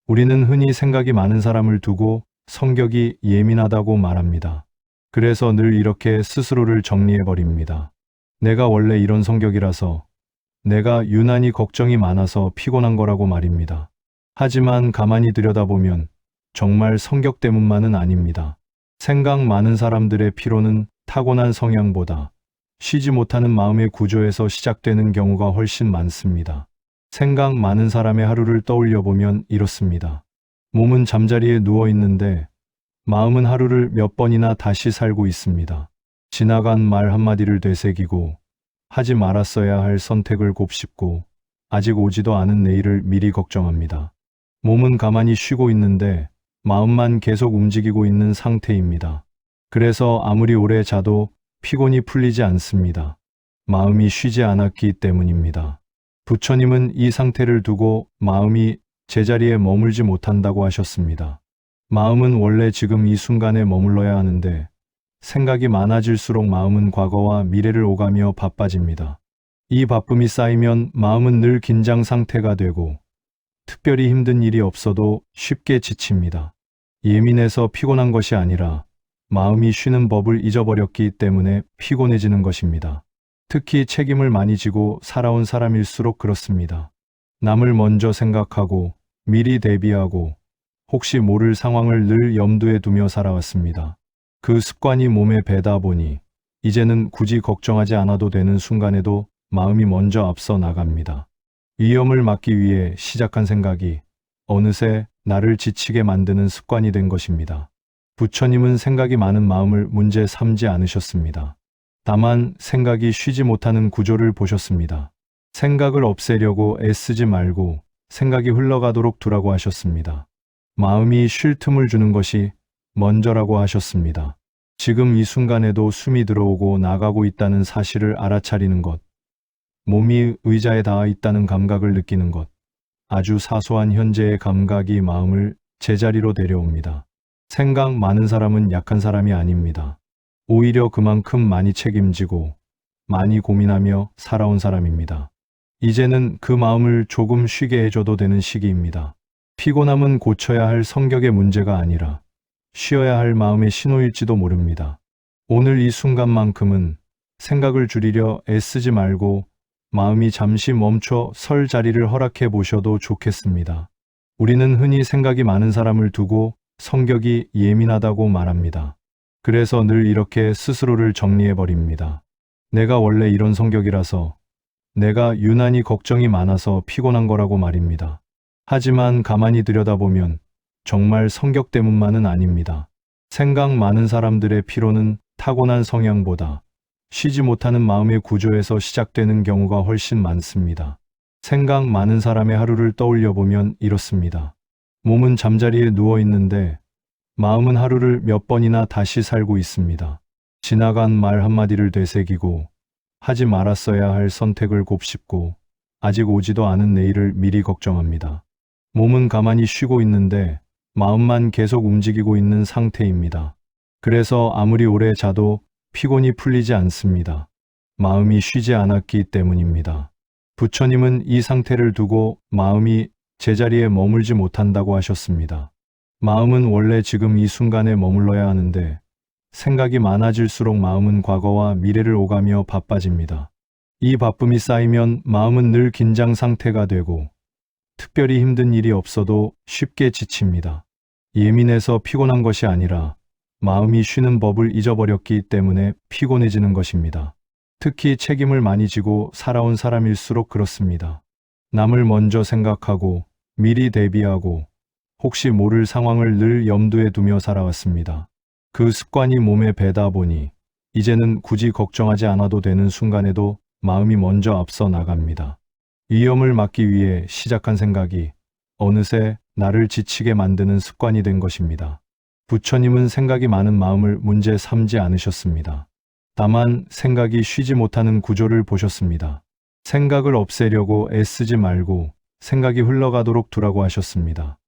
우리는 흔히 생각이 많은 사람을 두고 성격이 예민하다고 말합니다. 그래서 늘 이렇게 스스로를 정리해버립니다. 내가 원래 이런 성격이라서, 내가 유난히 걱정이 많아서 피곤한 거라고 말입니다. 하지만 가만히 들여다보면 정말 성격 때문만은 아닙니다. 생각 많은 사람들의 피로는 타고난 성향보다 쉬지 못하는 마음의 구조에서 시작되는 경우가 훨씬 많습니다. 생각 많은 사람의 하루를 떠올려 보면 이렇습니다. 몸은 잠자리에 누워 있는데 마음은 하루를 몇 번이나 다시 살고 있습니다. 지나간 말 한마디를 되새기고 하지 말았어야 할 선택을 곱씹고 아직 오지도 않은 내일을 미리 걱정합니다. 몸은 가만히 쉬고 있는데 마음만 계속 움직이고 있는 상태입니다. 그래서 아무리 오래 자도 피곤이 풀리지 않습니다. 마음이 쉬지 않았기 때문입니다. 부처님은 이 상태를 두고 마음이 제자리에 머물지 못한다고 하셨습니다. 마음은 원래 지금 이 순간에 머물러야 하는데 생각이 많아질수록 마음은 과거와 미래를 오가며 바빠집니다. 이 바쁨이 쌓이면 마음은 늘 긴장 상태가 되고 특별히 힘든 일이 없어도 쉽게 지칩니다. 예민해서 피곤한 것이 아니라 마음이 쉬는 법을 잊어버렸기 때문에 피곤해지는 것입니다. 특히 책임을 많이 지고 살아온 사람일수록 그렇습니다. 남을 먼저 생각하고 미리 대비하고 혹시 모를 상황을 늘 염두에 두며 살아왔습니다. 그 습관이 몸에 배다 보니 이제는 굳이 걱정하지 않아도 되는 순간에도 마음이 먼저 앞서 나갑니다. 위험을 막기 위해 시작한 생각이 어느새 나를 지치게 만드는 습관이 된 것입니다. 부처님은 생각이 많은 마음을 문제 삼지 않으셨습니다. 다만 생각이 쉬지 못하는 구조를 보셨습니다. 생각을 없애려고 애쓰지 말고 생각이 흘러가도록 두라고 하셨습니다. 마음이 쉴 틈을 주는 것이 먼저라고 하셨습니다. 지금 이 순간에도 숨이 들어오고 나가고 있다는 사실을 알아차리는 것, 몸이 의자에 닿아 있다는 감각을 느끼는 것, 아주 사소한 현재의 감각이 마음을 제자리로 데려옵니다. 생각 많은 사람은 약한 사람이 아닙니다. 오히려 그만큼 많이 책임지고 많이 고민하며 살아온 사람입니다. 이제는 그 마음을 조금 쉬게 해줘도 되는 시기입니다. 피곤함은 고쳐야 할 성격의 문제가 아니라 쉬어야 할 마음의 신호일지도 모릅니다. 오늘 이 순간만큼은 생각을 줄이려 애쓰지 말고 마음이 잠시 멈춰 설 자리를 허락해 보셔도 좋겠습니다. 우리는 흔히 생각이 많은 사람을 두고 성격이 예민하다고 말합니다. 그래서 늘 이렇게 스스로를 정리해버립니다. 내가 원래 이런 성격이라서, 내가 유난히 걱정이 많아서 피곤한 거라고 말입니다. 하지만 가만히 들여다보면 정말 성격 때문만은 아닙니다. 생각 많은 사람들의 피로는 타고난 성향보다 쉬지 못하는 마음의 구조에서 시작되는 경우가 훨씬 많습니다. 생각 많은 사람의 하루를 떠올려 보면 이렇습니다. 몸은 잠자리에 누워 있는데 마음은 하루를 몇 번이나 다시 살고 있습니다. 지나간 말 한마디를 되새기고 하지 말았어야 할 선택을 곱씹고 아직 오지도 않은 내일을 미리 걱정합니다. 몸은 가만히 쉬고 있는데 마음만 계속 움직이고 있는 상태입니다. 그래서 아무리 오래 자도 피곤이 풀리지 않습니다. 마음이 쉬지 않았기 때문입니다. 부처님은 이 상태를 두고 마음이 제자리에 머물지 못한다고 하셨습니다. 마음은 원래 지금 이 순간에 머물러야 하는데 생각이 많아질수록 마음은 과거와 미래를 오가며 바빠집니다. 이 바쁨이 쌓이면 마음은 늘 긴장 상태가 되고 특별히 힘든 일이 없어도 쉽게 지칩니다. 예민해서 피곤한 것이 아니라 마음이 쉬는 법을 잊어버렸기 때문에 피곤해지는 것입니다. 특히 책임을 많이 지고 살아온 사람일수록 그렇습니다. 남을 먼저 생각하고 미리 대비하고 혹시 모를 상황을 늘 염두에 두며 살아왔습니다. 그 습관이 몸에 배다 보니 이제는 굳이 걱정하지 않아도 되는 순간에도 마음이 먼저 앞서 나갑니다. 위험을 막기 위해 시작한 생각이 어느새 나를 지치게 만드는 습관이 된 것입니다. 부처님은 생각이 많은 마음을 문제 삼지 않으셨습니다. 다만 생각이 쉬지 못하는 구조를 보셨습니다. 생각을 없애려고 애쓰지 말고 생각이 흘러가도록 두라고 하셨습니다.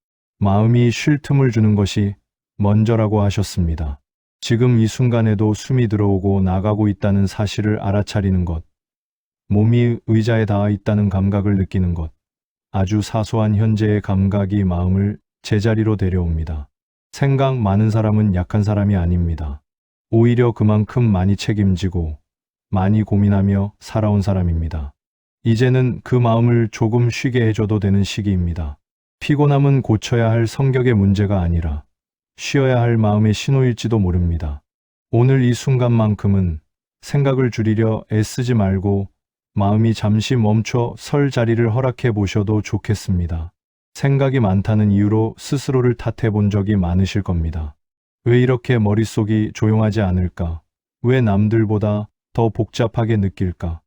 마음이 쉴 틈을 주는 것이 먼저라고 하셨습니다. 지금 이 순간에도 숨이 들어오고 나가고 있다는 사실을 알아차리는 것, 몸이 의자에 닿아 있다는 감각을 느끼는 것, 아주 사소한 현재의 감각이 마음을 제자리로 데려옵니다. 생각 많은 사람은 약한 사람이 아닙니다. 오히려 그만큼 많이 책임지고 많이 고민하며 살아온 사람입니다. 이제는 그 마음을 조금 쉬게 해줘도 되는 시기입니다. 피곤함은 고쳐야 할 성격의 문제가 아니라 쉬어야 할 마음의 신호일지도 모릅니다. 오늘 이 순간만큼은 생각을 줄이려 애쓰지 말고 마음이 잠시 멈춰 설 자리를 허락해 보셔도 좋겠습니다. 생각이 많다는 이유로 스스로를 탓해 본 적이 많으실 겁니다. 왜 이렇게 머릿속이 조용하지 않을까? 왜 남들보다 더 복잡하게 느낄까?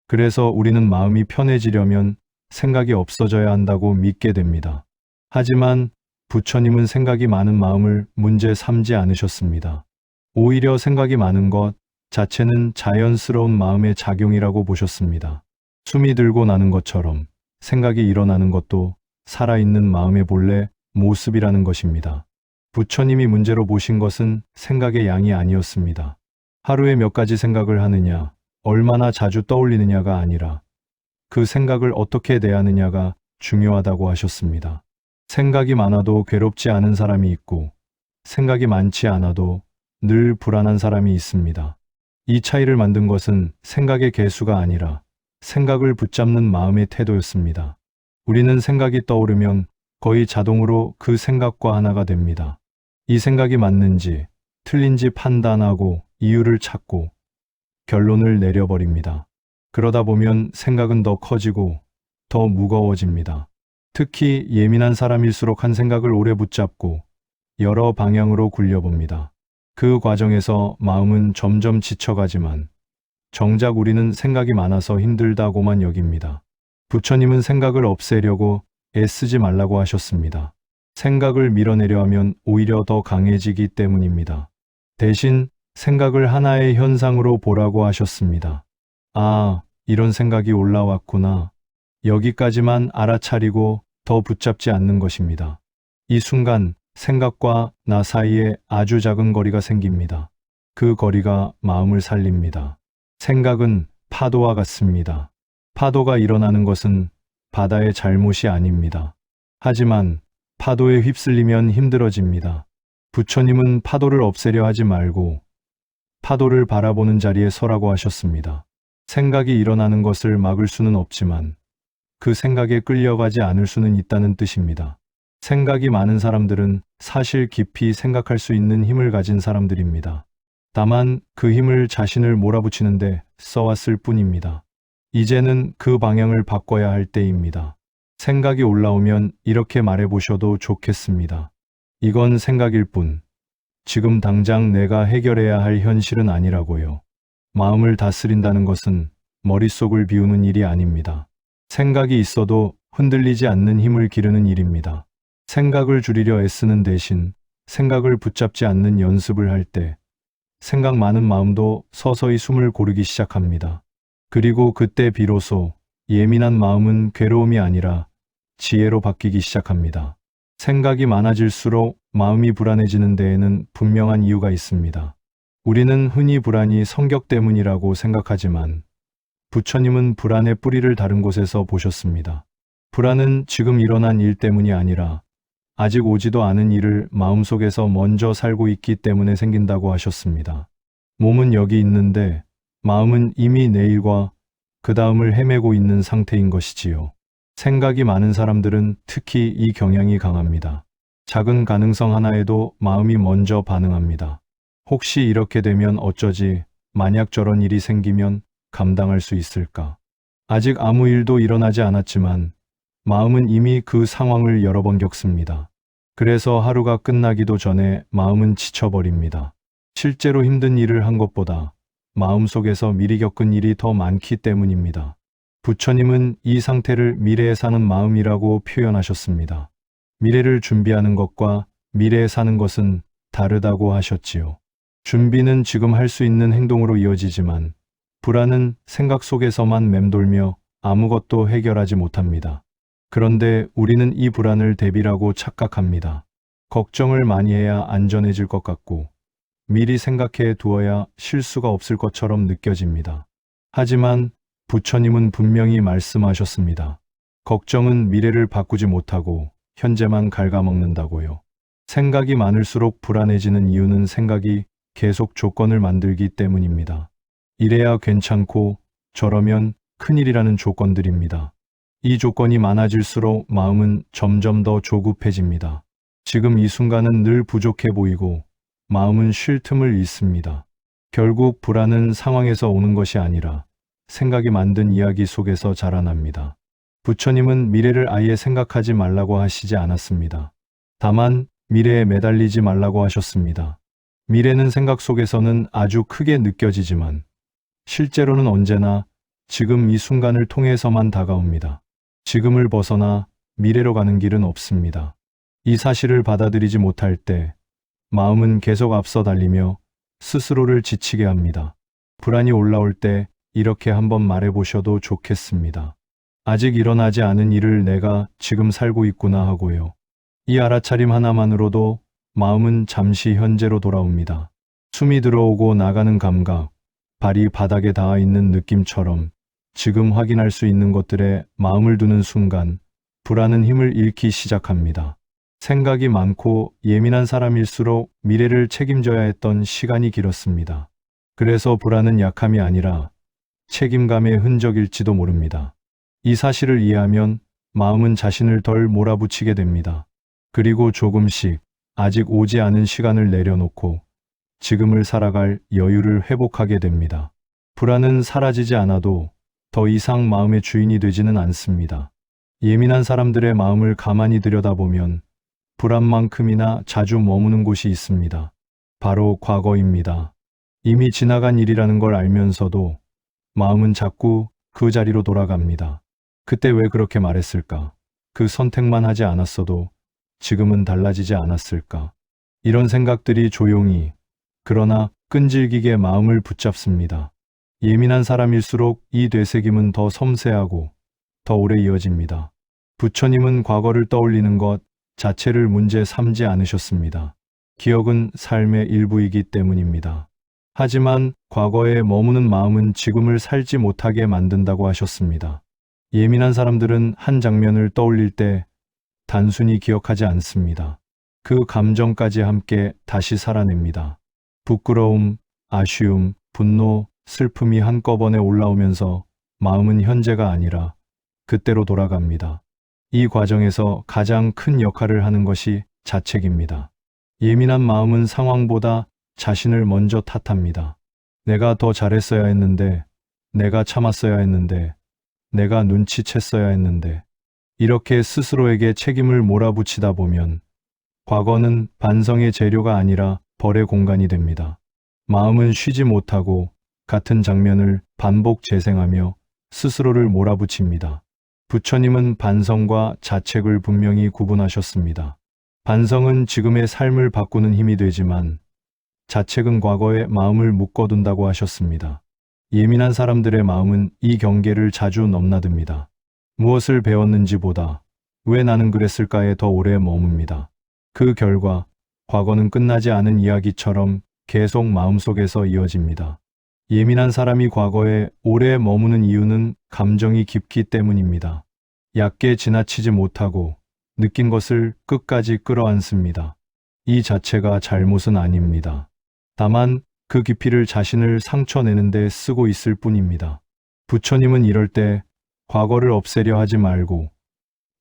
그래서 우리는 마음이 편해지려면 생각이 없어져야 한다고 믿게 됩니다. 하지만 부처님은 생각이 많은 마음을 문제 삼지 않으셨습니다. 오히려 생각이 많은 것 자체는 자연스러운 마음의 작용이라고 보셨습니다. 숨이 들고 나는 것처럼 생각이 일어나는 것도 살아있는 마음의 본래 모습이라는 것입니다. 부처님이 문제로 보신 것은 생각의 양이 아니었습니다. 하루에 몇 가지 생각을 하느냐, 얼마나 자주 떠올리느냐가 아니라 그 생각을 어떻게 대하느냐가 중요하다고 하셨습니다. 생각이 많아도 괴롭지 않은 사람이 있고 생각이 많지 않아도 늘 불안한 사람이 있습니다. 이 차이를 만든 것은 생각의 개수가 아니라 생각을 붙잡는 마음의 태도였습니다. 우리는 생각이 떠오르면 거의 자동으로 그 생각과 하나가 됩니다. 이 생각이 맞는지 틀린지 판단하고 이유를 찾고 결론을 내려버립니다. 그러다 보면 생각은 더 커지고 더 무거워집니다. 특히 예민한 사람일수록 한 생각을 오래 붙잡고 여러 방향으로 굴려봅니다. 그 과정에서 마음은 점점 지쳐가지만 정작 우리는 생각이 많아서 힘들다고만 여깁니다. 부처님은 생각을 없애려고 애쓰지 말라고 하셨습니다. 생각을 밀어내려 하면 오히려 더 강해지기 때문입니다. 대신 생각을 하나의 현상으로 보라고 하셨습니다. 아, 이런 생각이 올라왔구나. 여기까지만 알아차리고 더 붙잡지 않는 것입니다. 이 순간 생각과 나 사이에 아주 작은 거리가 생깁니다. 그 거리가 마음을 살립니다. 생각은 파도와 같습니다. 파도가 일어나는 것은 바다의 잘못이 아닙니다. 하지만 파도에 휩쓸리면 힘들어집니다. 부처님은 파도를 없애려 하지 말고 파도를 바라보는 자리에 서라고 하셨습니다. 생각이 일어나는 것을 막을 수는 없지만 그 생각에 끌려가지 않을 수는 있다는 뜻입니다. 생각이 많은 사람들은 사실 깊이 생각할 수 있는 힘을 가진 사람들입니다. 다만 그 힘을 자신을 몰아붙이는데 써왔을 뿐입니다. 이제는 그 방향을 바꿔야 할 때입니다. 생각이 올라오면 이렇게 말해보셔도 좋겠습니다. 이건 생각일 뿐. 지금 당장 내가 해결해야 할 현실은 아니라고요. 마음을 다스린다는 것은 머릿속을 비우는 일이 아닙니다. 생각이 있어도 흔들리지 않는 힘을 기르는 일입니다. 생각을 줄이려 애쓰는 대신 생각을 붙잡지 않는 연습을 할 때 생각 많은 마음도 서서히 숨을 고르기 시작합니다. 그리고 그때 비로소 예민한 마음은 괴로움이 아니라 지혜로 바뀌기 시작합니다. 생각이 많아질수록 마음이 불안해지는 데에는 분명한 이유가 있습니다. 우리는 흔히 불안이 성격 때문이라고 생각하지만 부처님은 불안의 뿌리를 다른 곳에서 보셨습니다. 불안은 지금 일어난 일 때문이 아니라 아직 오지도 않은 일을 마음속에서 먼저 살고 있기 때문에 생긴다고 하셨습니다. 몸은 여기 있는데 마음은 이미 내일과 그 다음을 헤매고 있는 상태인 것이지요. 생각이 많은 사람들은 특히 이 경향이 강합니다. 작은 가능성 하나에도 마음이 먼저 반응합니다. 혹시 이렇게 되면 어쩌지? 만약 저런 일이 생기면 감당할 수 있을까? 아직 아무 일도 일어나지 않았지만 마음은 이미 그 상황을 여러 번 겪습니다. 그래서 하루가 끝나기도 전에 마음은 지쳐버립니다. 실제로 힘든 일을 한 것보다 마음속에서 미리 겪은 일이 더 많기 때문입니다. 부처님은 이 상태를 미래에 사는 마음이라고 표현하셨습니다. 미래를 준비하는 것과 미래에 사는 것은 다르다고 하셨지요. 준비는 지금 할 수 있는 행동으로 이어지지만 불안은 생각 속에서만 맴돌며 아무것도 해결하지 못합니다. 그런데 우리는 이 불안을 대비라고 착각합니다. 걱정을 많이 해야 안전해질 것 같고 미리 생각해 두어야 실수가 없을 것처럼 느껴집니다. 하지만 부처님은 분명히 말씀하셨습니다. 걱정은 미래를 바꾸지 못하고 현재만 갉아먹는다고요. 생각이 많을수록 불안해지는 이유는 생각이 계속 조건을 만들기 때문입니다. 이래야 괜찮고 저러면 큰일이라는 조건들입니다. 이 조건이 많아질수록 마음은 점점 더 조급해집니다. 지금 이 순간은 늘 부족해 보이고 마음은 쉴 틈을 잃습니다. 결국 불안은 상황에서 오는 것이 아니라 생각이 만든 이야기 속에서 자라납니다. 부처님은 미래를 아예 생각하지 말라고 하시지 않았습니다. 다만 미래에 매달리지 말라고 하셨습니다. 미래는 생각 속에서는 아주 크게 느껴지지만 실제로는 언제나 지금 이 순간을 통해서만 다가옵니다. 지금을 벗어나 미래로 가는 길은 없습니다. 이 사실을 받아들이지 못할 때 마음은 계속 앞서 달리며 스스로를 지치게 합니다. 불안이 올라올 때 이렇게 한번 말해보셔도 좋겠습니다. 아직 일어나지 않은 일을 내가 지금 살고 있구나 하고요. 이 알아차림 하나만으로도 마음은 잠시 현재로 돌아옵니다. 숨이 들어오고 나가는 감각, 발이 바닥에 닿아 있는 느낌처럼 지금 확인할 수 있는 것들에 마음을 두는 순간 불안은 힘을 잃기 시작합니다. 생각이 많고 예민한 사람일수록 미래를 책임져야 했던 시간이 길었습니다. 그래서 불안은 약함이 아니라 책임감의 흔적일지도 모릅니다. 이 사실을 이해하면 마음은 자신을 덜 몰아붙이게 됩니다. 그리고 조금씩 아직 오지 않은 시간을 내려놓고 지금을 살아갈 여유를 회복하게 됩니다. 불안은 사라지지 않아도 더 이상 마음의 주인이 되지는 않습니다. 예민한 사람들의 마음을 가만히 들여다보면 불안만큼이나 자주 머무는 곳이 있습니다. 바로 과거입니다. 이미 지나간 일이라는 걸 알면서도 마음은 자꾸 그 자리로 돌아갑니다. 그때 왜 그렇게 말했을까? 그 선택만 하지 않았어도 지금은 달라지지 않았을까? 이런 생각들이 조용히 그러나 끈질기게 마음을 붙잡습니다. 예민한 사람일수록 이 되새김은 더 섬세하고 더 오래 이어집니다. 부처님은 과거를 떠올리는 것 자체를 문제 삼지 않으셨습니다. 기억은 삶의 일부이기 때문입니다. 하지만 과거에 머무는 마음은 지금을 살지 못하게 만든다고 하셨습니다. 예민한 사람들은 한 장면을 떠올릴 때 단순히 기억하지 않습니다. 그 감정까지 함께 다시 살아냅니다. 부끄러움, 아쉬움, 분노, 슬픔이 한꺼번에 올라오면서 마음은 현재가 아니라 그때로 돌아갑니다. 이 과정에서 가장 큰 역할을 하는 것이 자책입니다. 예민한 마음은 상황보다 자신을 먼저 탓합니다. 내가 더 잘했어야 했는데, 내가 참았어야 했는데, 내가 눈치챘어야 했는데, 이렇게 스스로에게 책임을 몰아붙이다 보면 과거는 반성의 재료가 아니라 벌의 공간이 됩니다. 마음은 쉬지 못하고 같은 장면을 반복 재생하며 스스로를 몰아붙입니다. 부처님은 반성과 자책을 분명히 구분하셨습니다. 반성은 지금의 삶을 바꾸는 힘이 되지만 자책은 과거의 마음을 묶어둔다고 하셨습니다. 예민한 사람들의 마음은 이 경계를 자주 넘나듭니다. 무엇을 배웠는지보다 왜 나는 그랬을까에 더 오래 머뭅니다. 그 결과 과거는 끝나지 않은 이야기처럼 계속 마음속에서 이어집니다. 예민한 사람이 과거에 오래 머무는 이유는 감정이 깊기 때문입니다. 얕게 지나치지 못하고 느낀 것을 끝까지 끌어안습니다. 이 자체가 잘못은 아닙니다. 다만 그 깊이를 자신을 상처내는 데 쓰고 있을 뿐입니다. 부처님은 이럴 때 과거를 없애려 하지 말고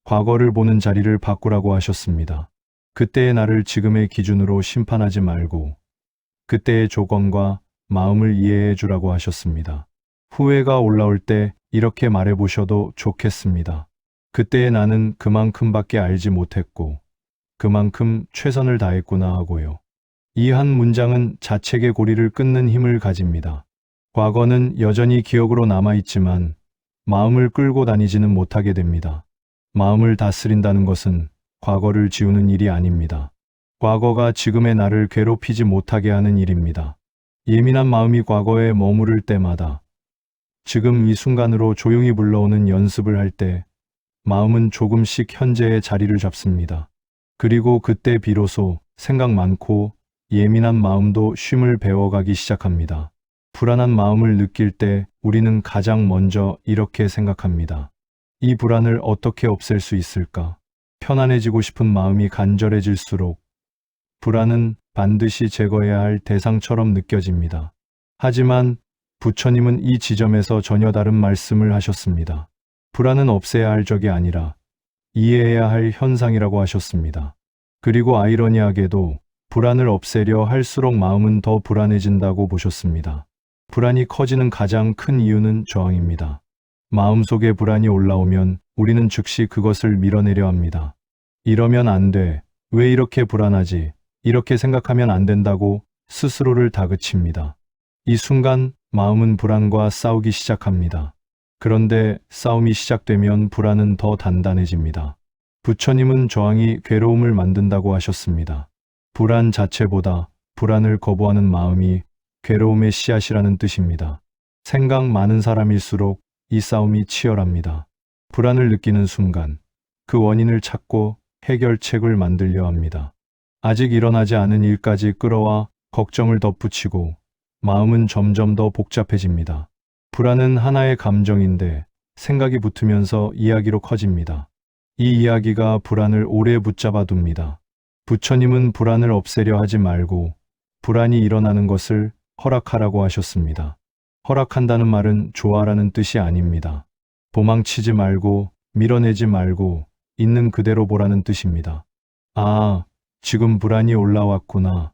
과거를 보는 자리를 바꾸라고 하셨습니다. 그때의 나를 지금의 기준으로 심판하지 말고 그때의 조건과 마음을 이해해 주라고 하셨습니다. 후회가 올라올 때 이렇게 말해보셔도 좋겠습니다. 그때의 나는 그만큼밖에 알지 못했고 그만큼 최선을 다했구나 하고요. 이 한 문장은 자책의 고리를 끊는 힘을 가집니다. 과거는 여전히 기억으로 남아있지만 마음을 끌고 다니지는 못하게 됩니다. 마음을 다스린다는 것은 과거를 지우는 일이 아닙니다. 과거가 지금의 나를 괴롭히지 못하게 하는 일입니다. 예민한 마음이 과거에 머무를 때마다 지금 이 순간으로 조용히 불러오는 연습을 할 때 마음은 조금씩 현재의 자리를 잡습니다. 그리고 그때 비로소 생각 많고 예민한 마음도 쉼을 배워가기 시작합니다. 불안한 마음을 느낄 때 우리는 가장 먼저 이렇게 생각합니다. 이 불안을 어떻게 없앨 수 있을까? 편안해지고 싶은 마음이 간절해질수록 불안은 반드시 제거해야 할 대상처럼 느껴집니다. 하지만 부처님은 이 지점에서 전혀 다른 말씀을 하셨습니다. 불안은 없애야 할 적이 아니라 이해해야 할 현상이라고 하셨습니다. 그리고 아이러니하게도 불안을 없애려 할수록 마음은 더 불안해진다고 보셨습니다. 불안이 커지는 가장 큰 이유는 저항입니다. 마음속에 불안이 올라오면 우리는 즉시 그것을 밀어내려 합니다. 이러면 안 돼. 왜 이렇게 불안하지? 이렇게 생각하면 안 된다고 스스로를 다그칩니다. 이 순간 마음은 불안과 싸우기 시작합니다. 그런데 싸움이 시작되면 불안은 더 단단해집니다. 부처님은 저항이 괴로움을 만든다고 하셨습니다. 불안 자체보다 불안을 거부하는 마음이 괴로움의 씨앗이라는 뜻입니다. 생각 많은 사람일수록 이 싸움이 치열합니다. 불안을 느끼는 순간 그 원인을 찾고 해결책을 만들려 합니다. 아직 일어나지 않은 일까지 끌어와 걱정을 덧붙이고 마음은 점점 더 복잡해집니다. 불안은 하나의 감정인데 생각이 붙으면서 이야기로 커집니다. 이 이야기가 불안을 오래 붙잡아 둡니다. 부처님은 불안을 없애려 하지 말고 불안이 일어나는 것을 허락하라고 하셨습니다. 허락한다는 말은 좋아라는 뜻이 아닙니다. 도망치지 말고 밀어내지 말고 있는 그대로 보라는 뜻입니다. 아, 지금 불안이 올라왔구나.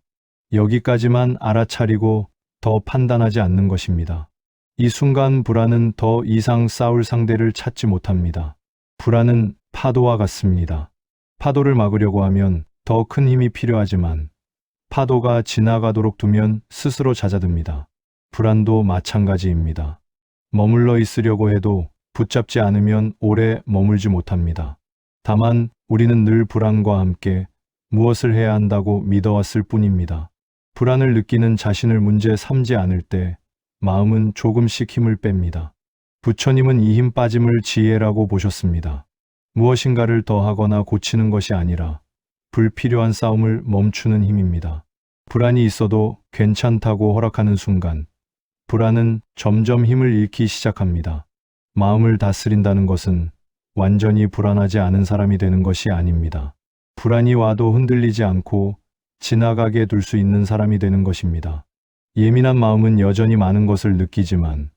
여기까지만 알아차리고 더 판단하지 않는 것입니다. 이 순간 불안은 더 이상 싸울 상대를 찾지 못합니다. 불안은 파도와 같습니다. 파도를 막으려고 하면 더 큰 힘이 필요하지만 파도가 지나가도록 두면 스스로 잦아듭니다. 불안도 마찬가지입니다. 머물러 있으려고 해도 붙잡지 않으면 오래 머물지 못합니다. 다만 우리는 늘 불안과 함께 무엇을 해야 한다고 믿어왔을 뿐입니다. 불안을 느끼는 자신을 문제 삼지 않을 때 마음은 조금씩 힘을 뺍니다. 부처님은 이 힘 빠짐을 지혜라고 보셨습니다. 무엇인가를 더하거나 고치는 것이 아니라 불필요한 싸움을 멈추는 힘입니다. 불안이 있어도 괜찮다고 허락하는 순간 불안은 점점 힘을 잃기 시작합니다. 마음을 다스린다는 것은 완전히 불안하지 않은 사람이 되는 것이 아닙니다. 불안이 와도 흔들리지 않고 지나가게 둘 수 있는 사람이 되는 것입니다. 예민한 마음은 여전히 많은 것을 느끼지만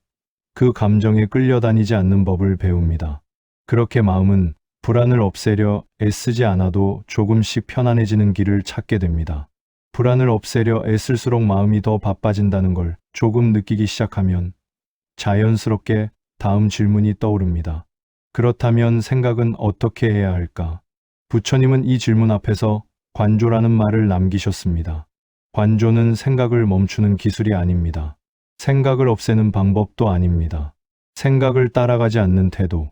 그 감정에 끌려다니지 않는 법을 배웁니다. 그렇게 마음은 불안을 없애려 애쓰지 않아도 조금씩 편안해지는 길을 찾게 됩니다. 불안을 없애려 애쓸수록 마음이 더 바빠진다는 걸 조금 느끼기 시작하면 자연스럽게 다음 질문이 떠오릅니다. 그렇다면 생각은 어떻게 해야 할까? 부처님은 이 질문 앞에서 관조라는 말을 남기셨습니다. 관조는 생각을 멈추는 기술이 아닙니다. 생각을 없애는 방법도 아닙니다. 생각을 따라가지 않는 태도,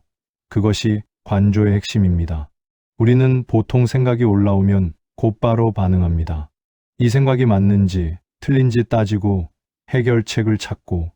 그것이 관조의 핵심입니다. 우리는 보통 생각이 올라오면 곧바로 반응합니다. 이 생각이 맞는지 틀린지 따지고 해결책을 찾고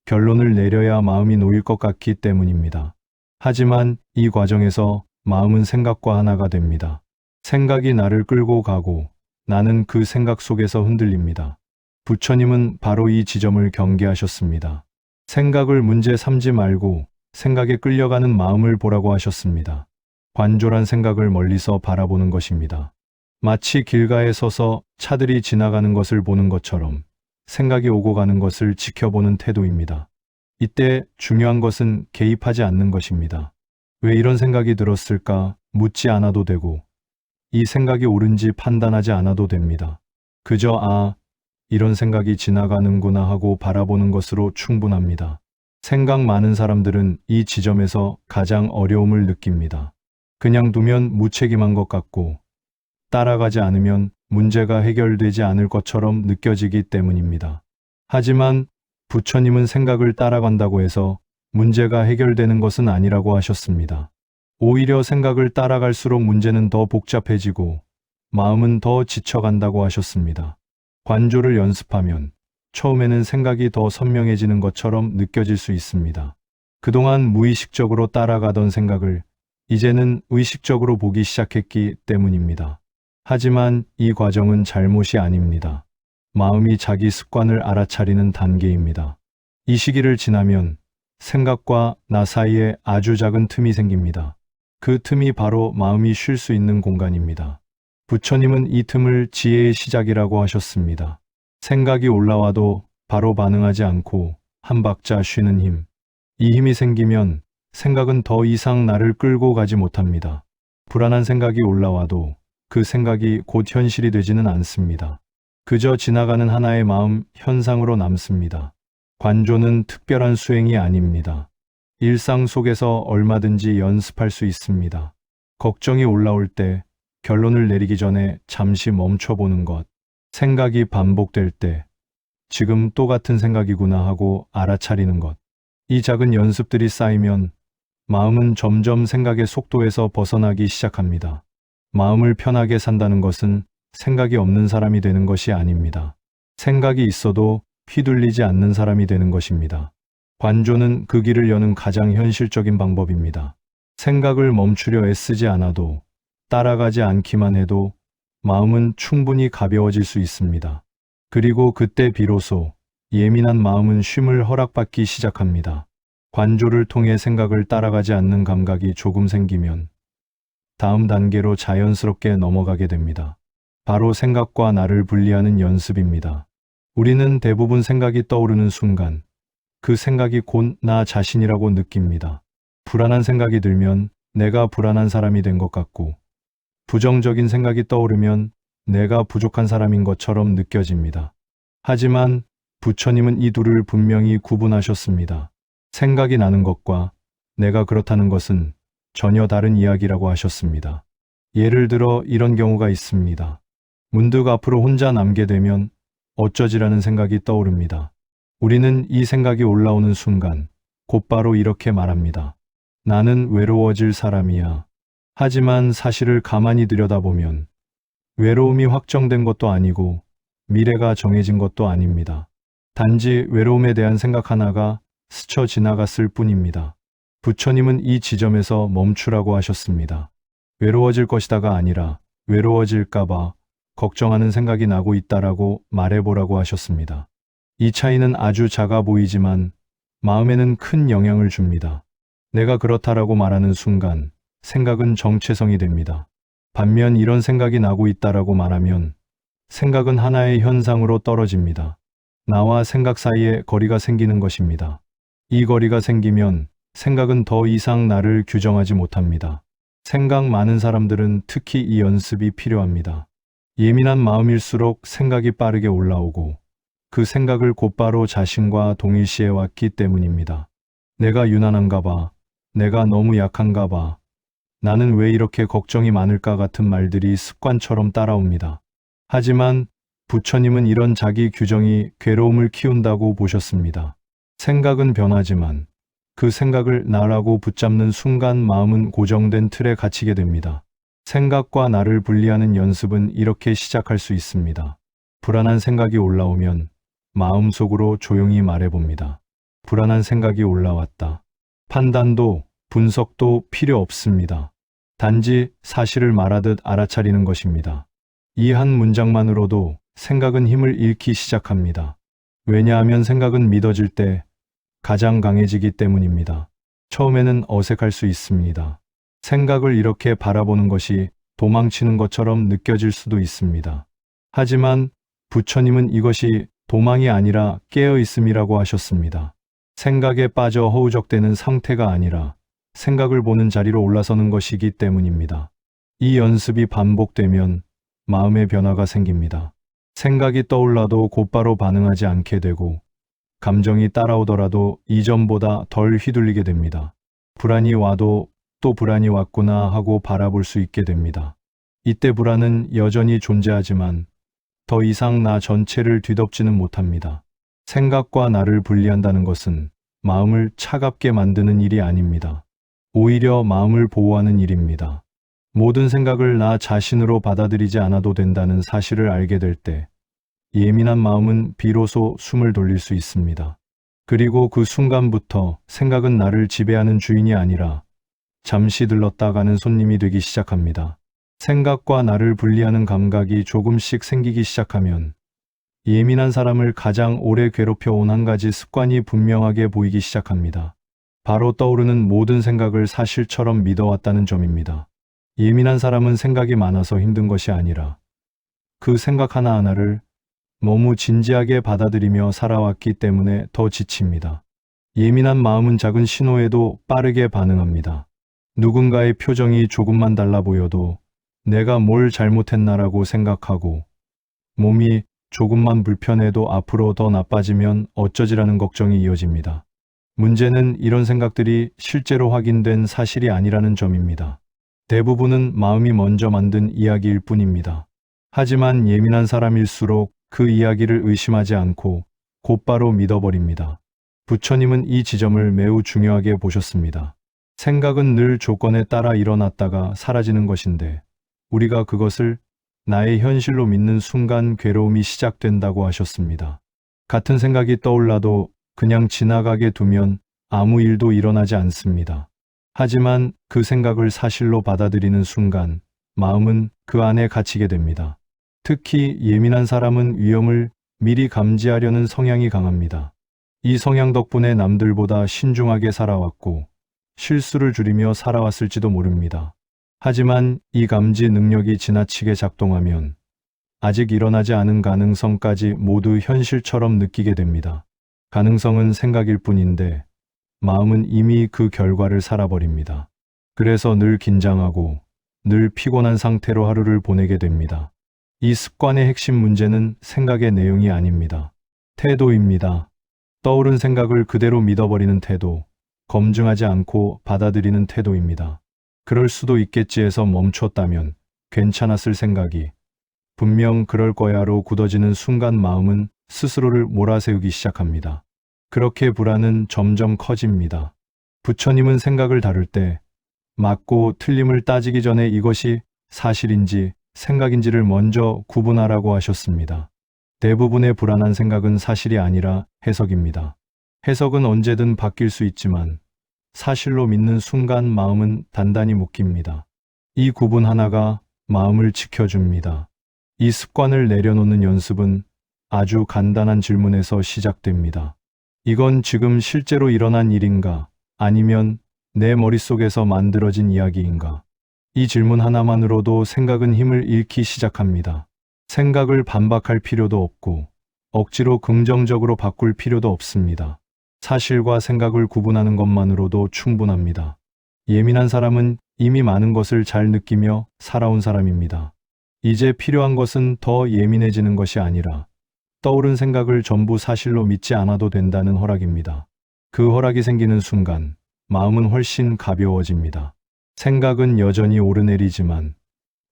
결론을 내려야 마음이 놓일 것 같기 때문입니다. 하지만 이 과정에서 마음은 생각과 하나가 됩니다. 생각이 나를 끌고 가고 나는 그 생각 속에서 흔들립니다. 부처님은 바로 이 지점을 경계하셨습니다. 생각을 문제 삼지 말고 생각에 끌려가는 마음을 보라고 하셨습니다. 관조란 생각을 멀리서 바라보는 것입니다. 마치 길가에 서서 차들이 지나가는 것을 보는 것처럼 생각이 오고 가는 것을 지켜보는 태도입니다. 이때 중요한 것은 개입하지 않는 것입니다. 왜 이런 생각이 들었을까 묻지 않아도 되고 이 생각이 옳은지 판단하지 않아도 됩니다. 그저 이런 생각이 지나가는구나 하고 바라보는 것으로 충분합니다. 생각 많은 사람들은 이 지점에서 가장 어려움을 느낍니다. 그냥 두면 무책임한 것 같고 따라가지 않으면 문제가 해결되지 않을 것처럼 느껴지기 때문입니다. 하지만 부처님은 생각을 따라간다고 해서 문제가 해결되는 것은 아니라고 하셨습니다. 오히려 생각을 따라갈수록 문제는 더 복잡해지고 마음은 더 지쳐간다고 하셨습니다. 관조를 연습하면 처음에는 생각이 더 선명해지는 것처럼 느껴질 수 있습니다. 그동안 무의식적으로 따라가던 생각을 이제는 의식적으로 보기 시작했기 때문입니다. 하지만 이 과정은 잘못이 아닙니다. 마음이 자기 습관을 알아차리는 단계입니다. 이 시기를 지나면 생각과 나 사이에 아주 작은 틈이 생깁니다. 그 틈이 바로 마음이 쉴 수 있는 공간입니다. 부처님은 이 틈을 지혜의 시작이라고 하셨습니다. 생각이 올라와도 바로 반응하지 않고 한 박자 쉬는 힘. 이 힘이 생기면 생각은 더 이상 나를 끌고 가지 못합니다. 불안한 생각이 올라와도 그 생각이 곧 현실이 되지는 않습니다. 그저 지나가는 하나의 마음 현상으로 남습니다. 관조는 특별한 수행이 아닙니다. 일상 속에서 얼마든지 연습할 수 있습니다. 걱정이 올라올 때 결론을 내리기 전에 잠시 멈춰보는 것. 생각이 반복될 때 지금 또 같은 생각이구나 하고 알아차리는 것. 이 작은 연습들이 쌓이면 마음은 점점 생각의 속도에서 벗어나기 시작합니다. 마음을 편하게 산다는 것은 생각이 없는 사람이 되는 것이 아닙니다. 생각이 있어도 휘둘리지 않는 사람이 되는 것입니다. 관조는 그 길을 여는 가장 현실적인 방법입니다. 생각을 멈추려 애쓰지 않아도, 따라가지 않기만 해도 마음은 충분히 가벼워질 수 있습니다. 그리고 그때 비로소 예민한 마음은 쉼을 허락받기 시작합니다. 관조를 통해 생각을 따라가지 않는 감각이 조금 생기면 다음 단계로 자연스럽게 넘어가게 됩니다. 바로 생각과 나를 분리하는 연습입니다. 우리는 대부분 생각이 떠오르는 순간 그 생각이 곧 나 자신이라고 느낍니다. 불안한 생각이 들면 내가 불안한 사람이 된 것 같고, 부정적인 생각이 떠오르면 내가 부족한 사람인 것처럼 느껴집니다. 하지만 부처님은 이 둘을 분명히 구분하셨습니다. 생각이 나는 것과 내가 그렇다는 것은 전혀 다른 이야기라고 하셨습니다. 예를 들어 이런 경우가 있습니다. 문득 앞으로 혼자 남게 되면 어쩌지라는 생각이 떠오릅니다. 우리는 이 생각이 올라오는 순간 곧바로 이렇게 말합니다. 나는 외로워질 사람이야. 하지만 사실을 가만히 들여다보면 외로움이 확정된 것도 아니고 미래가 정해진 것도 아닙니다. 단지 외로움에 대한 생각 하나가 스쳐 지나갔을 뿐입니다. 부처님은 이 지점에서 멈추라고 하셨습니다. 외로워질 것이다가 아니라 외로워질까봐 걱정하는 생각이 나고 있다라고 말해보라고 하셨습니다. 이 차이는 아주 작아 보이지만 마음에는 큰 영향을 줍니다. 내가 그렇다라고 말하는 순간 생각은 정체성이 됩니다. 반면 이런 생각이 나고 있다라고 말하면 생각은 하나의 현상으로 떨어집니다. 나와 생각 사이에 거리가 생기는 것입니다. 이 거리가 생기면 생각은 더 이상 나를 규정하지 못합니다. 생각 많은 사람들은 특히 이 연습이 필요합니다. 예민한 마음일수록 생각이 빠르게 올라오고 그 생각을 곧바로 자신과 동일시해 왔기 때문입니다. 내가 유난한가 봐. 내가 너무 약한가 봐. 나는 왜 이렇게 걱정이 많을까 같은 말들이 습관처럼 따라옵니다. 하지만 부처님은 이런 자기 규정이 괴로움을 키운다고 보셨습니다. 생각은 변하지만 그 생각을 나라고 붙잡는 순간 마음은 고정된 틀에 갇히게 됩니다. 생각과 나를 분리하는 연습은 이렇게 시작할 수 있습니다. 불안한 생각이 올라오면 마음속으로 조용히 말해봅니다. 불안한 생각이 올라왔다. 판단도 분석도 필요 없습니다. 단지 사실을 말하듯 알아차리는 것입니다. 이 한 문장만으로도 생각은 힘을 잃기 시작합니다. 왜냐하면 생각은 믿어질 때 가장 강해지기 때문입니다. 처음에는 어색할 수 있습니다. 생각을 이렇게 바라보는 것이 도망치는 것처럼 느껴질 수도 있습니다. 하지만 부처님은 이것이 도망이 아니라 깨어있음이라고 하셨습니다. 생각에 빠져 허우적대는 상태가 아니라 생각을 보는 자리로 올라서는 것이기 때문입니다. 이 연습이 반복되면 마음의 변화가 생깁니다. 생각이 떠올라도 곧바로 반응하지 않게 되고 감정이 따라오더라도 이전보다 덜 휘둘리게 됩니다. 불안이 와도 또 불안이 왔구나 하고 바라볼 수 있게 됩니다. 이때 불안은 여전히 존재하지만 더 이상 나 전체를 뒤덮지는 못합니다. 생각과 나를 분리한다는 것은 마음을 차갑게 만드는 일이 아닙니다. 오히려 마음을 보호하는 일입니다. 모든 생각을 나 자신으로 받아들이지 않아도 된다는 사실을 알게 될 때 예민한 마음은 비로소 숨을 돌릴 수 있습니다. 그리고 그 순간부터 생각은 나를 지배하는 주인이 아니라 잠시 들렀다 가는 손님이 되기 시작합니다. 생각과 나를 분리하는 감각이 조금씩 생기기 시작하면 예민한 사람을 가장 오래 괴롭혀 온 한 가지 습관이 분명하게 보이기 시작합니다. 바로 떠오르는 모든 생각을 사실처럼 믿어왔다는 점입니다. 예민한 사람은 생각이 많아서 힘든 것이 아니라 그 생각 하나하나를 너무 진지하게 받아들이며 살아왔기 때문에 더 지칩니다. 예민한 마음은 작은 신호에도 빠르게 반응합니다. 누군가의 표정이 조금만 달라 보여도 내가 뭘 잘못했나라고 생각하고, 몸이 조금만 불편해도 앞으로 더 나빠지면 어쩌지라는 걱정이 이어집니다. 문제는 이런 생각들이 실제로 확인된 사실이 아니라는 점입니다. 대부분은 마음이 먼저 만든 이야기일 뿐입니다. 하지만 예민한 사람일수록 그 이야기를 의심하지 않고 곧바로 믿어버립니다. 부처님은 이 지점을 매우 중요하게 보셨습니다. 생각은 늘 조건에 따라 일어났다가 사라지는 것인데, 우리가 그것을 나의 현실로 믿는 순간 괴로움이 시작된다고 하셨습니다. 같은 생각이 떠올라도 그냥 지나가게 두면 아무 일도 일어나지 않습니다. 하지만 그 생각을 사실로 받아들이는 순간 마음은 그 안에 갇히게 됩니다. 특히 예민한 사람은 위험을 미리 감지하려는 성향이 강합니다. 이 성향 덕분에 남들보다 신중하게 살아왔고 실수를 줄이며 살아왔을지도 모릅니다. 하지만 이 감지 능력이 지나치게 작동하면 아직 일어나지 않은 가능성까지 모두 현실처럼 느끼게 됩니다. 가능성은 생각일 뿐인데 마음은 이미 그 결과를 살아버립니다. 그래서 늘 긴장하고 늘 피곤한 상태로 하루를 보내게 됩니다. 이 습관의 핵심 문제는 생각의 내용이 아닙니다. 태도입니다. 떠오른 생각을 그대로 믿어버리는 태도, 검증하지 않고 받아들이는 태도입니다. 그럴 수도 있겠지 해서 멈췄다면 괜찮았을 생각이 분명 그럴 거야로 굳어지는 순간 마음은 스스로를 몰아세우기 시작합니다. 그렇게 불안은 점점 커집니다. 부처님은 생각을 다룰 때 맞고 틀림을 따지기 전에 이것이 사실인지 생각인지를 먼저 구분하라고 하셨습니다. 대부분의 불안한 생각은 사실이 아니라 해석입니다. 해석은 언제든 바뀔 수 있지만 사실로 믿는 순간 마음은 단단히 묶입니다. 이 구분 하나가 마음을 지켜줍니다. 이 습관을 내려놓는 연습은 아주 간단한 질문에서 시작됩니다. 이건 지금 실제로 일어난 일인가? 아니면 내 머릿속에서 만들어진 이야기인가? 이 질문 하나만으로도 생각은 힘을 잃기 시작합니다. 생각을 반박할 필요도 없고 억지로 긍정적으로 바꿀 필요도 없습니다. 사실과 생각을 구분하는 것만으로도 충분합니다. 예민한 사람은 이미 많은 것을 잘 느끼며 살아온 사람입니다. 이제 필요한 것은 더 예민해지는 것이 아니라 떠오른 생각을 전부 사실로 믿지 않아도 된다는 허락입니다. 그 허락이 생기는 순간 마음은 훨씬 가벼워집니다. 생각은 여전히 오르내리지만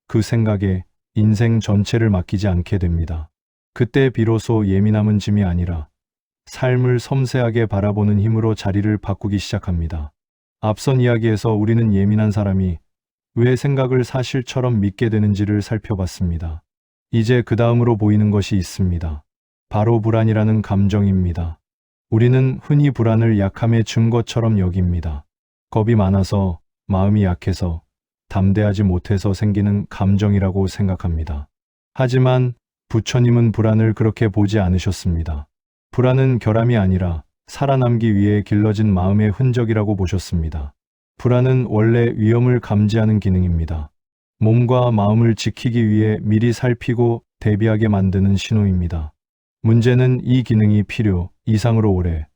그 생각에 인생 전체를 맡기지 않게 됩니다. 그때 비로소 예민함은 짐이 아니라 삶을 섬세하게 바라보는 힘으로 자리를 바꾸기 시작합니다. 앞선 이야기에서 우리는 예민한 사람이 왜 생각을 사실처럼 믿게 되는지를 살펴봤습니다. 이제 그 다음으로 보이는 것이 있습니다. 바로 불안이라는 감정입니다. 우리는 흔히 불안을 약함의 증거처럼 여깁니다. 겁이 많아서, 마음이 약해서, 담대하지 못해서 생기는 감정이라고 생각합니다. 하지만 부처님은 불안을 그렇게 보지 않으셨습니다. 불안은 결함이 아니라 살아남기 위해 길러진 마음의 흔적이라고 보셨습니다. 불안은 원래 위험을 감지하는 기능입니다. 몸과 마음을 지키기 위해 미리 살피고 대비하게 만드는 신호입니다. 문제는 이 기능이 필요 이상으로 오래,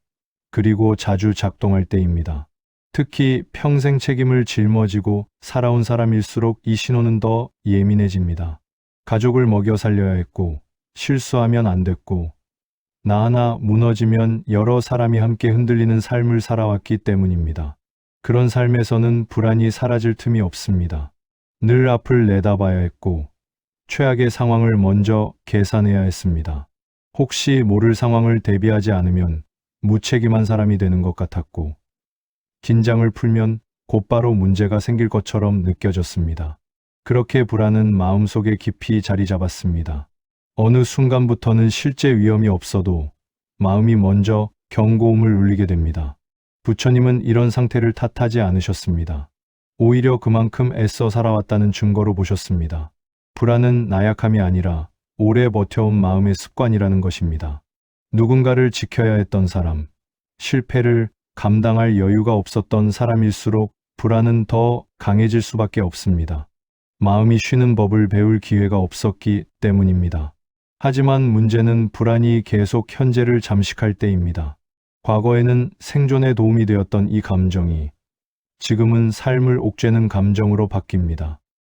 그리고 자주 작동할 때입니다. 특히 평생 책임을 짊어지고 살아온 사람일수록 이 신호는 더 예민해집니다. 가족을 먹여 살려야 했고, 실수하면 안 됐고, 나 하나 무너지면 여러 사람이 함께 흔들리는 삶을 살아왔기 때문입니다. 그런 삶에서는 불안이 사라질 틈이 없습니다. 늘 앞을 내다봐야 했고, 최악의 상황을 먼저 계산해야 했습니다. 혹시 모를 상황을 대비하지 않으면 무책임한 사람이 되는 것 같았고, 긴장을 풀면 곧바로 문제가 생길 것처럼 느껴졌습니다. 그렇게 불안은 마음속에 깊이 자리 잡았습니다. 어느 순간부터는 실제 위험이 없어도 마음이 먼저 경고음을 울리게 됩니다. 부처님은 이런 상태를 탓하지 않으셨습니다. 오히려 그만큼 애써 살아왔다는 증거로 보셨습니다. 불안은 나약함이 아니라 오래 버텨온 마음의 습관이라는 것입니다. 누군가를 지켜야 했던 사람, 실패를 감당할 여유가 없었던 사람일수록 불안은 더 강해질 수밖에 없습니다. 마음이 쉬는 법을 배울 기회가 없었기 때문입니다. 하지만 문제는 불안이 계속 현재를 잠식할 때입니다. 과거에는 생존에 도움이 되었던 이 감정이 지금은 삶을 옥죄는 감정으로 바뀝니다.